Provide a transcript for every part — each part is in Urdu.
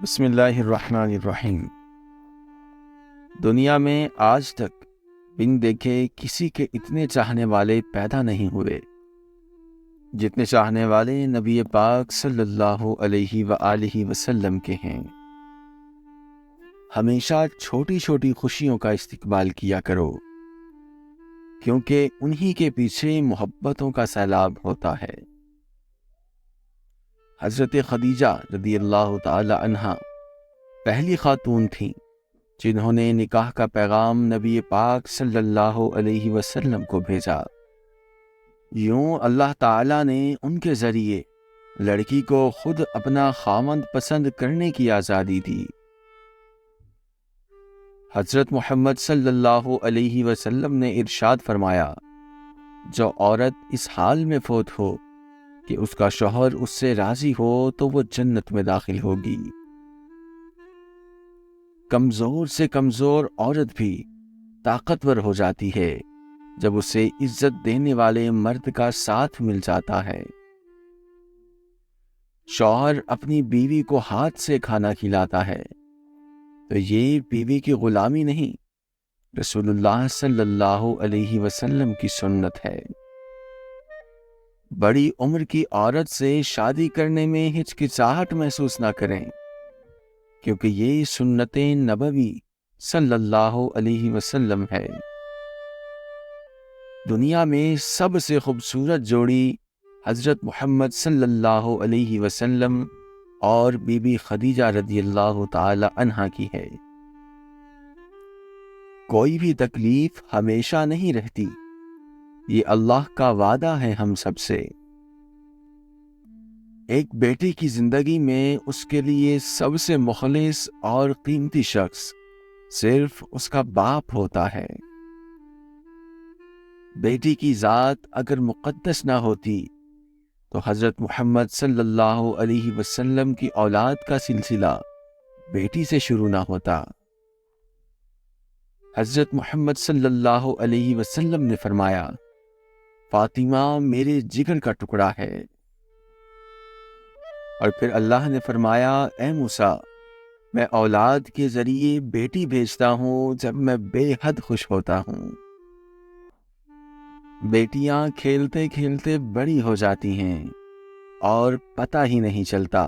بسم اللہ الرحمن الرحیم۔ دنیا میں آج تک بن دیکھے کسی کے اتنے چاہنے والے پیدا نہیں ہوئے جتنے چاہنے والے نبی پاک صلی اللہ علیہ وآلہ وسلم کے ہیں۔ ہمیشہ چھوٹی چھوٹی خوشیوں کا استقبال کیا کرو، کیونکہ انہی کے پیچھے محبتوں کا سیلاب ہوتا ہے۔ حضرت خدیجہ رضی اللہ تعالی عنہا پہلی خاتون تھیں جنہوں نے نکاح کا پیغام نبی پاک صلی اللہ علیہ وسلم کو بھیجا۔ یوں اللہ تعالی نے ان کے ذریعے لڑکی کو خود اپنا خامند پسند کرنے کی آزادی دی۔ حضرت محمد صلی اللہ علیہ وسلم نے ارشاد فرمایا، جو عورت اس حال میں فوت ہو کہ اس کا شوہر اس سے راضی ہو تو وہ جنت میں داخل ہوگی۔ کمزور سے کمزور عورت بھی طاقتور ہو جاتی ہے جب اسے عزت دینے والے مرد کا ساتھ مل جاتا ہے۔ شوہر اپنی بیوی کو ہاتھ سے کھانا کھلاتا ہے تو یہ بیوی کی غلامی نہیں، رسول اللہ صلی اللہ علیہ وسلم کی سنت ہے۔ بڑی عمر کی عورت سے شادی کرنے میں ہچکچاہٹ محسوس نہ کریں، کیونکہ یہ سنت نبوی صلی اللہ علیہ وسلم ہے۔ دنیا میں سب سے خوبصورت جوڑی حضرت محمد صلی اللہ علیہ وسلم اور بی بی خدیجہ رضی اللہ تعالی عنہا کی ہے۔ کوئی بھی تکلیف ہمیشہ نہیں رہتی، یہ اللہ کا وعدہ ہے ہم سب سے۔ ایک بیٹی کی زندگی میں اس کے لیے سب سے مخلص اور قیمتی شخص صرف اس کا باپ ہوتا ہے۔ بیٹی کی ذات اگر مقدس نہ ہوتی تو حضرت محمد صلی اللہ علیہ وسلم کی اولاد کا سلسلہ بیٹی سے شروع نہ ہوتا۔ حضرت محمد صلی اللہ علیہ وسلم نے فرمایا، فاطمہ میرے جگر کا ٹکڑا ہے۔ اور پھر اللہ نے فرمایا، اے موسیٰ، میں اولاد کے ذریعے بیٹی بھیجتا ہوں جب میں بے حد خوش ہوتا ہوں۔ بیٹیاں کھیلتے کھیلتے بڑی ہو جاتی ہیں اور پتہ ہی نہیں چلتا،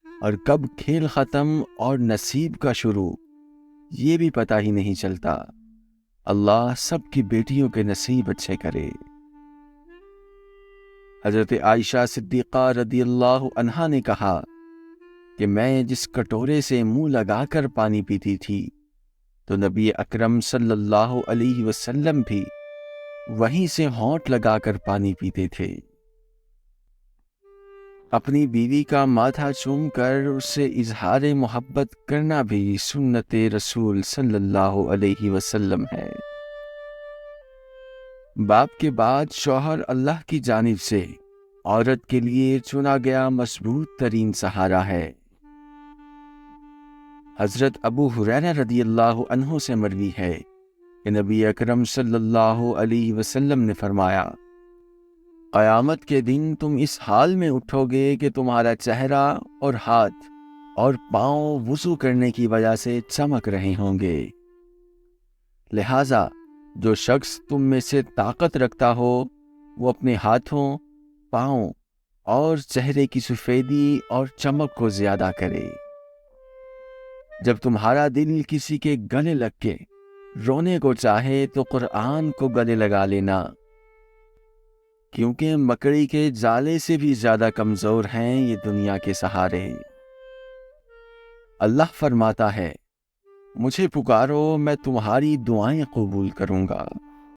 اور کب کھیل ختم اور نصیب کا شروع یہ بھی پتہ ہی نہیں چلتا۔ اللہ سب کی بیٹیوں کے نصیب اچھے کرے۔ حضرت عائشہ صدیقہ رضی اللہ عنہا نے کہا کہ میں جس کٹورے سے منہ لگا کر پانی پیتی تھی تو نبی اکرم صلی اللہ علیہ وسلم بھی وہیں سے ہونٹ لگا کر پانی پیتے تھے۔ اپنی بیوی کا ماتھا چوم کر اس سے اظہار محبت کرنا بھی سنت رسول صلی اللہ علیہ وسلم ہے۔ باپ کے بعد شوہر اللہ کی جانب سے عورت کے لیے چنا گیا مضبوط ترین سہارا ہے۔ حضرت ابو ہریرہ رضی اللہ عنہ سے مروی ہے کہ نبی اکرم صلی اللہ علیہ وسلم نے فرمایا، قیامت کے دن تم اس حال میں اٹھو گے کہ تمہارا چہرہ اور ہاتھ اور پاؤں وضو کرنے کی وجہ سے چمک رہے ہوں گے۔ لہٰذا جو شخص تم میں سے طاقت رکھتا ہو وہ اپنے ہاتھوں، پاؤں اور چہرے کی سفیدی اور چمک کو زیادہ کرے۔ جب تمہارا دل کسی کے گلے لگ کے رونے کو چاہے تو قرآن کو گلے لگا لینا، کیونکہ مکڑی کے جالے سے بھی زیادہ کمزور ہیں یہ دنیا کے سہارے۔ اللہ فرماتا ہے، مجھے پکارو میں تمہاری دعائیں قبول کروں گا۔